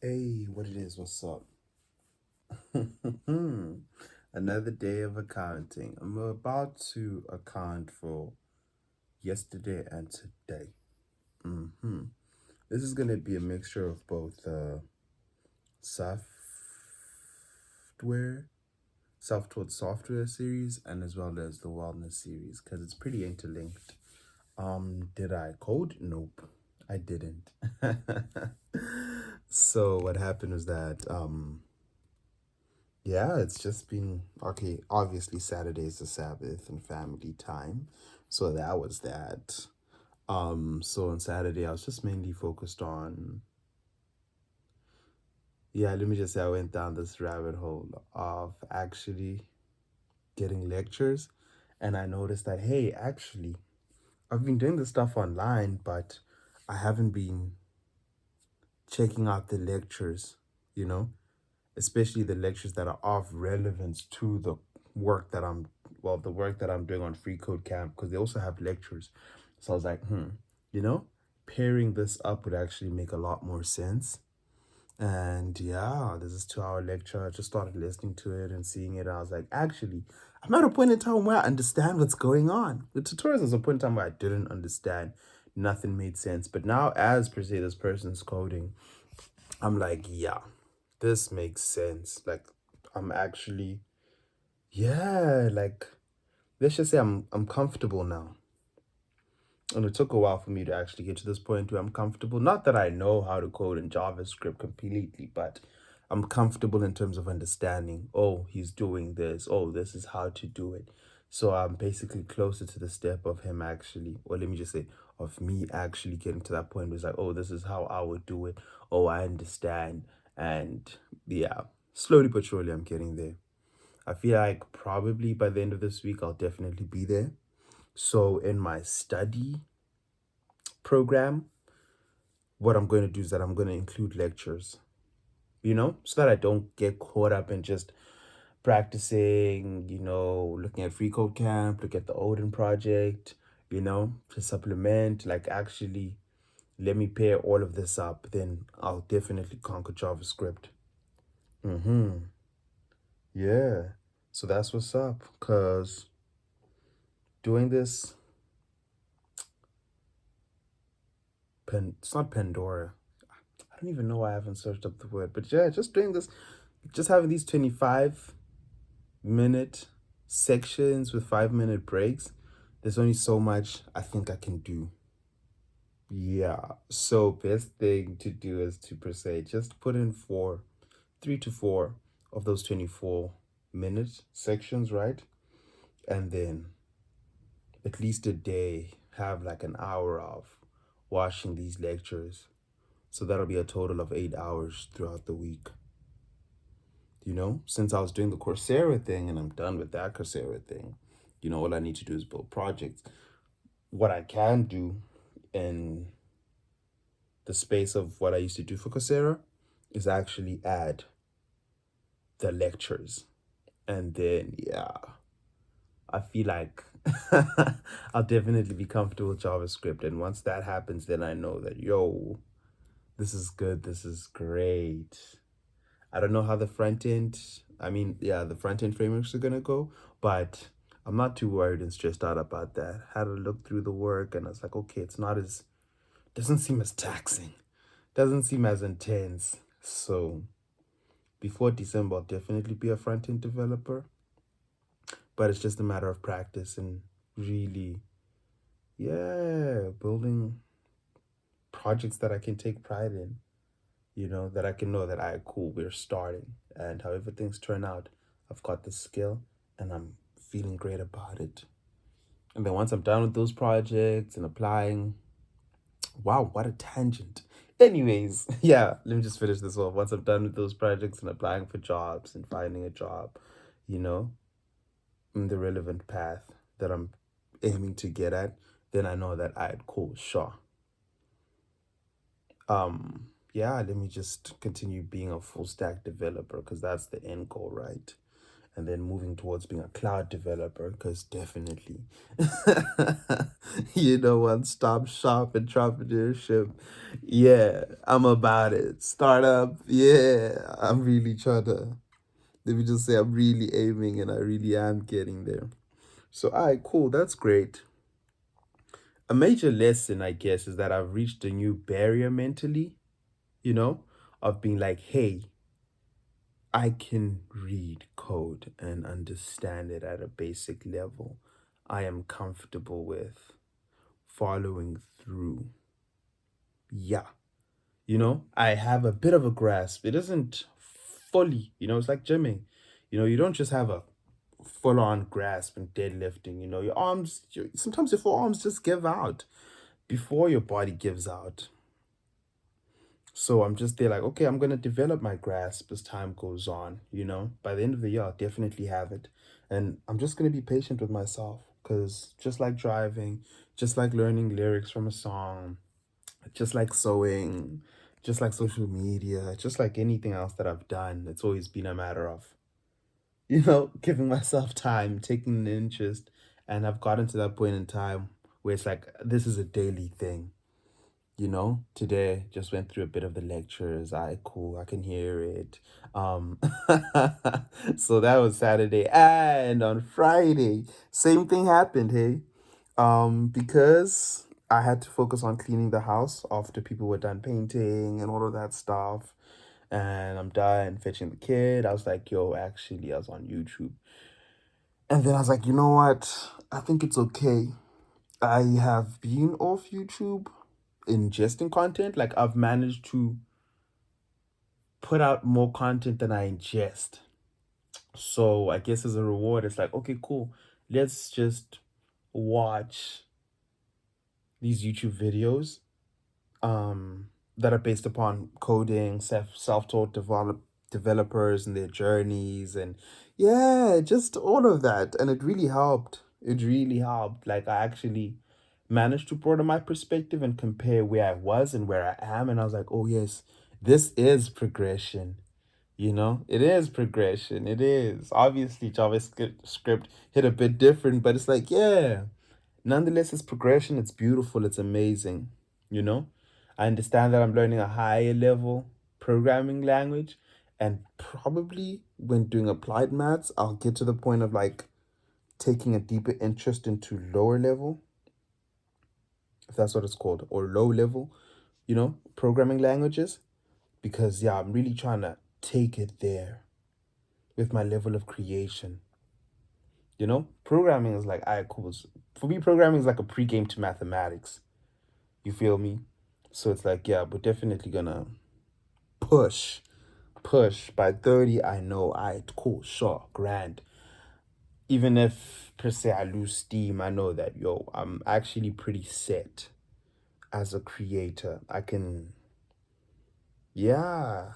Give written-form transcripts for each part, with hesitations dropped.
Hey, what it is, what's up? Another day of accounting. I'm about to account for yesterday and today. hmm This is going to be a mixture of both software, software series, and as well as the wellness series, because it's pretty interlinked. Did I code? Nope, I didn't. So what happened was that yeah, it's just been okay. Obviously, Saturday is the Sabbath and family time, so that was that. So on Saturday, I was just mainly focused on, yeah, let me just say I went down this rabbit hole of actually getting lectures, and I noticed that, hey, actually, I've been doing this stuff online, but I haven't been checking out the lectures, you know, especially the lectures that are of relevance to the work that I'm the work that I'm doing on Free Code Camp, because they also have lectures. So I was like, you know, pairing this up would actually make a lot more sense. And yeah, there's this 2 hour lecture. I just started listening to it and seeing it. And I was like, actually, I'm at a point in time where I understand what's going on. The tutorials was a point in time where I didn't understand. Nothing made sense. But now, as per se, this person's coding, I'm like, yeah, this makes sense. Like, I'm actually, yeah, like, let's just say I'm comfortable now. And it took a while for me to actually get to this point where I'm comfortable. Not that I know how to code in JavaScript completely, but I'm comfortable in terms of understanding, oh, he's doing this. Oh, this is how to do it. So I'm basically closer to the step of him actually, or let me just say, of me actually getting to that point where it's like, oh, this is how I would do it. Oh, I understand. And yeah, slowly but surely I'm getting there. I feel like probably by the end of this week, I'll definitely be there. So in my study program, what I'm going to do is that I'm going to include lectures, so that I don't get caught up in just practicing, looking at Free Code Camp, look at the Odin project, to supplement, like actually let me pair all of this up, then I'll definitely conquer JavaScript. Mm-hmm. Yeah. So that's what's up. Cause doing this, it's not Pandora. I don't even know why I haven't searched up the word, but yeah, just doing this, just having these 25-minute sections with 5-minute breaks. There's only so much I think I can do. Yeah. So best thing to do is to per se just put in 3 to 4 of those 24-minute sections, right? And then at least a day have like an hour of watching these lectures. So that'll be a total of 8 hours throughout the week. Since I was doing the Coursera thing and I'm done with that Coursera thing, all I need to do is build projects. What I can do in the space of what I used to do for Coursera is actually add the lectures. And then, yeah, I feel like I'll definitely be comfortable with JavaScript. And once that happens, then I know that, yo, this is good. This is great. I don't know how the front end, I mean, yeah, the front end frameworks are gonna go, but I'm not too worried and stressed out about that. Had to look through the work and I was like, okay, it's not as, doesn't seem as taxing, doesn't seem as intense. So before December, I'll definitely be a front end developer, but it's just a matter of practice and really, yeah, building projects that I can take pride in, that I can know that I cool, we're starting. And however things turn out, I've got the skill and I'm feeling great about it. And then once I'm done with those projects and applying, wow, what a tangent. Anyways, yeah, let me just finish this off. Once I'm done with those projects and applying for jobs and finding a job, you know, in the relevant path that I'm aiming to get at, then I know that I'd cool, sure. Yeah, let me just continue being a full stack developer because that's the end goal, right? and then moving towards being a cloud developer, because definitely, one stop shop entrepreneurship. Yeah, I'm about it. Startup, yeah, I'm really trying to, let me just say, I'm really aiming and I really am getting there. So, all right, cool. That's great. A major lesson, I guess, is that I've reached a new barrier mentally, you know, of being like, hey, I can read code and understand it at a basic level. I am comfortable with following through. Yeah. I have a bit of a grasp. It isn't fully, it's like gymming. You don't just have a full on grasp and deadlifting. Your arms, sometimes your forearms just give out before your body gives out. So I'm just there like, okay, I'm going to develop my grasp as time goes on, By the end of the year, I'll definitely have it. And I'm just going to be patient with myself because just like driving, just like learning lyrics from a song, just like sewing, just like social media, just like anything else that I've done, it's always been a matter of, giving myself time, taking an interest. And I've gotten to that point in time where it's like, this is a daily thing. Today just went through a bit of the lectures. Cool, I can hear it. So that was Saturday. And on Friday, same thing happened, hey. Because I had to focus on cleaning the house after people were done painting and all of that stuff. And I'm done fetching the kid. I was like, yo, actually, I was on YouTube. And then I was like, you know what? I think it's okay. I have been off YouTube ingesting content. Like I've managed to put out more content than I ingest. So I guess as a reward, it's like, okay, cool. Let's just watch these YouTube videos that are based upon coding, self-taught developers and their journeys, and yeah, just all of that. And it really helped. It really helped. Like I actually managed to broaden my perspective and compare where I was and where I am. And I was like, oh yes, this is progression. It is progression. It is. Obviously, JavaScript hit a bit different, but it's like, yeah, nonetheless, it's progression. It's beautiful. It's amazing. You know, I understand that I'm learning a higher level programming language, and probably when doing applied maths, I'll get to the point of like taking a deeper interest into lower level, if that's what it's called, or low level, programming languages. Because, yeah, I'm really trying to take it there with my level of creation. Programming is like, cool. For me, programming is like a pregame to mathematics. You feel me? So it's like, yeah, we're definitely gonna push, push. By 30, I know, cool, sure, grand. Even if per se I lose steam, I know that, yo, I'm actually pretty set as a creator. I can, yeah,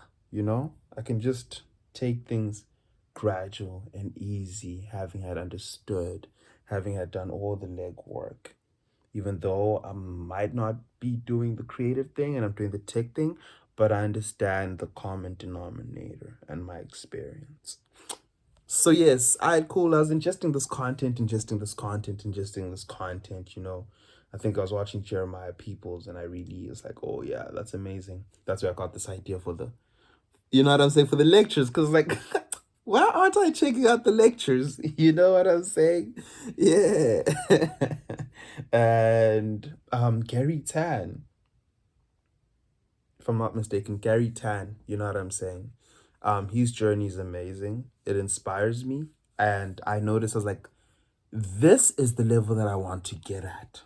I can just take things gradual and easy, having had understood, having had done all the legwork. Even though I might not be doing the creative thing and I'm doing the tech thing, but I understand the common denominator and my experience. So yes, cool. I was ingesting this content, ingesting this content, I think I was watching Jeremiah Peoples and I really was like, oh yeah, that's amazing. That's where I got this idea for you know what I'm saying, for the lectures. Cause like, why aren't I checking out the lectures? You know what I'm saying? Yeah. And Gary Tan, if I'm not mistaken, Gary Tan, you know what I'm saying? His journey is amazing. It inspires me. And I noticed I was like, this is the level that I want to get at.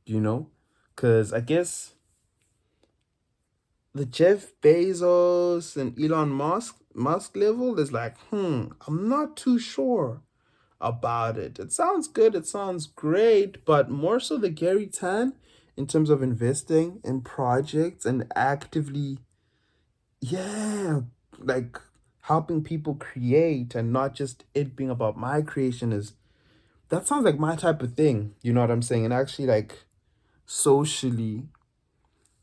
You know? Cause I guess the Jeff Bezos and Elon Musk level is like, I'm not too sure about it. It sounds good, it sounds great, but more so the Gary Tan in terms of investing in projects and actively, yeah, like helping people create and not just it being about my creation is, that sounds like my type of thing. You know what I'm saying? And actually like socially,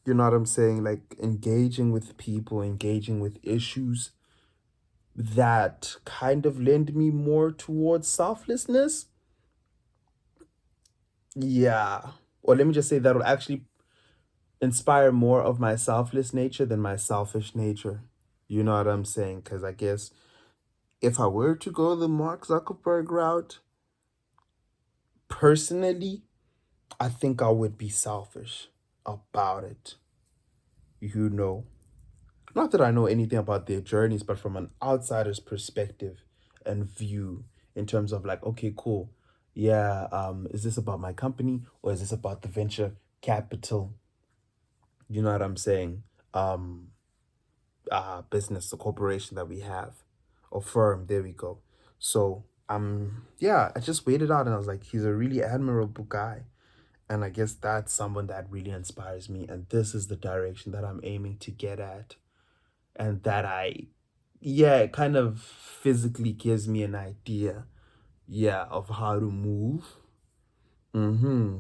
you know what I'm saying? Like engaging with people, engaging with issues that kind of lend me more towards selflessness. Yeah. Or let me just say that will actually inspire more of my selfless nature than my selfish nature. You know what I'm saying? Because I guess if I were to go the Mark Zuckerberg route, personally, I think I would be selfish about it. You know, not that I know anything about their journeys, but from an outsider's perspective and view, in terms of like, okay, cool. Yeah, is this about my company or is this about the venture capital? You know what I'm saying? Um, business, the corporation that we have, or firm. There we go. So yeah, I just waited out and I was like, he's a really admirable guy. And I guess that's someone that really inspires me. And this is the direction that I'm aiming to get at. And that yeah, it kind of physically gives me an idea, yeah, of how to move. Mm-hmm.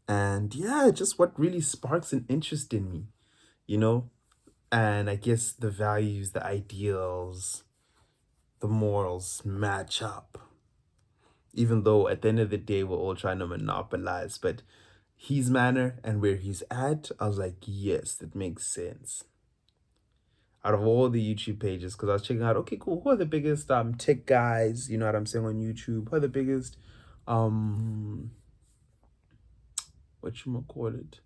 And yeah, just what really sparks an interest in me, you know? And I guess the values, the ideals, the morals match up. Even though at the end of the day, we're all trying to monopolize, but his manner and where he's at, I was like, yes, it makes sense. Out of all the YouTube pages, because I was checking out, okay, cool, who are the biggest tech guys, you know what I'm saying, on YouTube? Who are the biggest um what you call it?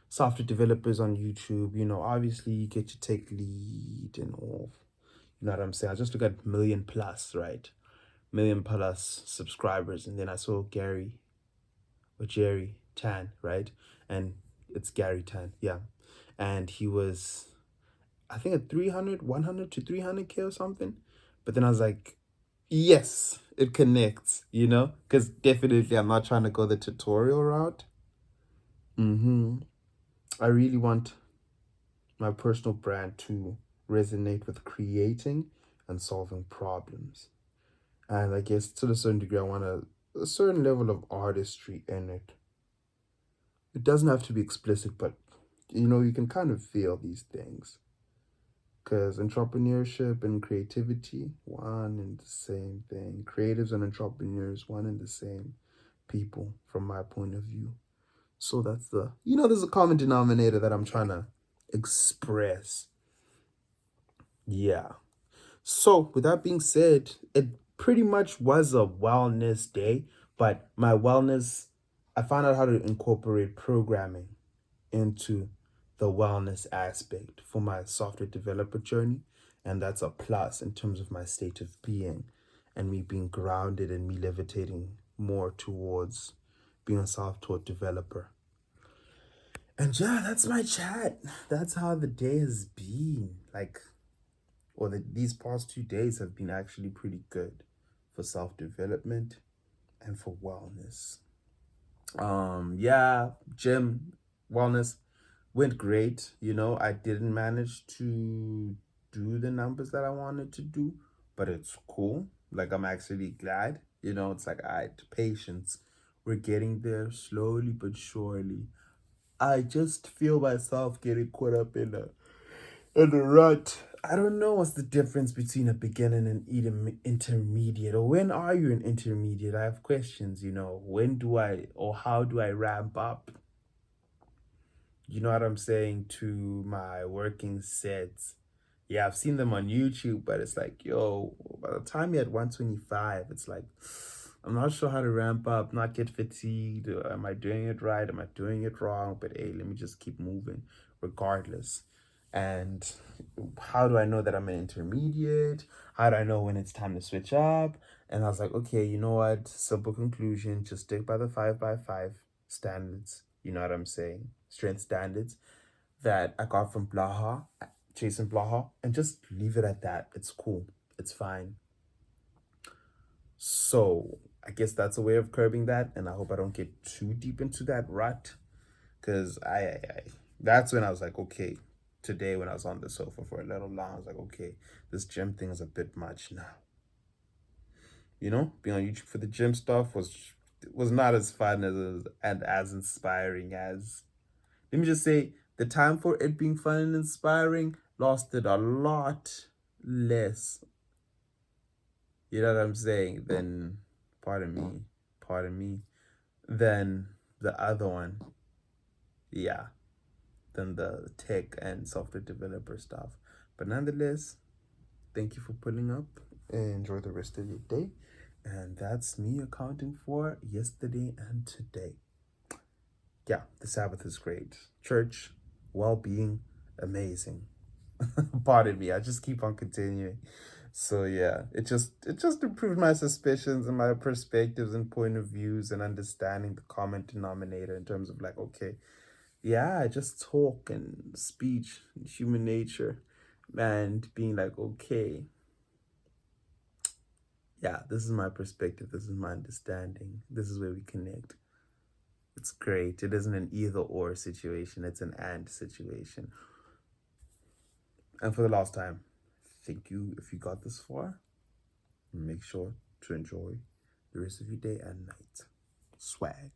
Software developers on YouTube, you know, obviously you get your tech lead and all. You know what I'm saying? I just look at million plus, right? Million plus subscribers, and then I saw Gary or Jerry Tan, right? And it's Gary Tan, yeah. And he was, I think, at 300, 100 to 300K or something. But then I was like, yes, it connects, you know? Because definitely I'm not trying to go the tutorial route. Mm-hmm. I really want my personal brand to resonate with creating and solving problems. And I guess to a certain degree, I want a certain level of artistry in it. It doesn't have to be explicit, but you know, you can kind of feel these things. Because entrepreneurship and creativity, one and the same thing. Creatives and entrepreneurs, one and the same people from my point of view. So that's there's a common denominator that I'm trying to express. Yeah. So, with that being said, it pretty much was a wellness day, but my wellness, I found out how to incorporate programming into the wellness aspect for my software developer journey. And that's a plus in terms of my state of being and me being grounded and me levitating more towards being a software developer. And yeah, that's my chat. That's how the day has been. These past 2 days have been actually pretty good for self development and for wellness. Yeah, gym wellness went great. You know, I didn't manage to do the numbers that I wanted to do, but it's cool. Like, I'm actually glad. You know, it's like, all right, patience. We're getting there slowly but surely. I just feel myself getting caught up in a rut. I don't know what's the difference between a beginner and an intermediate, or when are you an intermediate? I have questions, you know. When do I, or how do I ramp up? You know what I'm saying, to my working sets. Yeah, I've seen them on YouTube, but it's like, yo, by the time you're at 125, it's like, I'm not sure how to ramp up, not get fatigued. Am I doing it right? Am I doing it wrong? But hey, let me just keep moving regardless. And how do I know that I'm an intermediate? How do I know when it's time to switch up? And I was like, okay, you know what? Simple conclusion, just stick by the 5x5 standards. You know what I'm saying? Strength standards that I got from Blaha, Jason Blaha, and just leave it at that. It's cool. It's fine. So I guess that's a way of curbing that, and I hope I don't get too deep into that rut, because I that's when I was like, okay, today when I was on the sofa for a little long, I was like, okay, this gym thing is a bit much now. You know, being on YouTube for the gym stuff was not as fun and as inspiring as, let me just say, the time for it being fun and inspiring lasted a lot less You know what I'm saying? Then, pardon me, then the other one, yeah, than the tech and software developer stuff. But nonetheless, thank you for pulling up. Enjoy the rest of your day. And that's me accounting for yesterday and today. Yeah, the Sabbath is great. Church, well being, amazing. Pardon me, I just keep on continuing. So yeah, it just improved my suspicions and my perspectives and point of views and understanding the common denominator in terms of like, okay, yeah, just talk and speech, and human nature, and being like, okay, yeah, this is my perspective, this is my understanding, this is where we connect. It's great. It isn't an either or situation, it's an and situation. And for the last time, thank you if you got this far. Make sure to enjoy the rest of your day and night. Swag.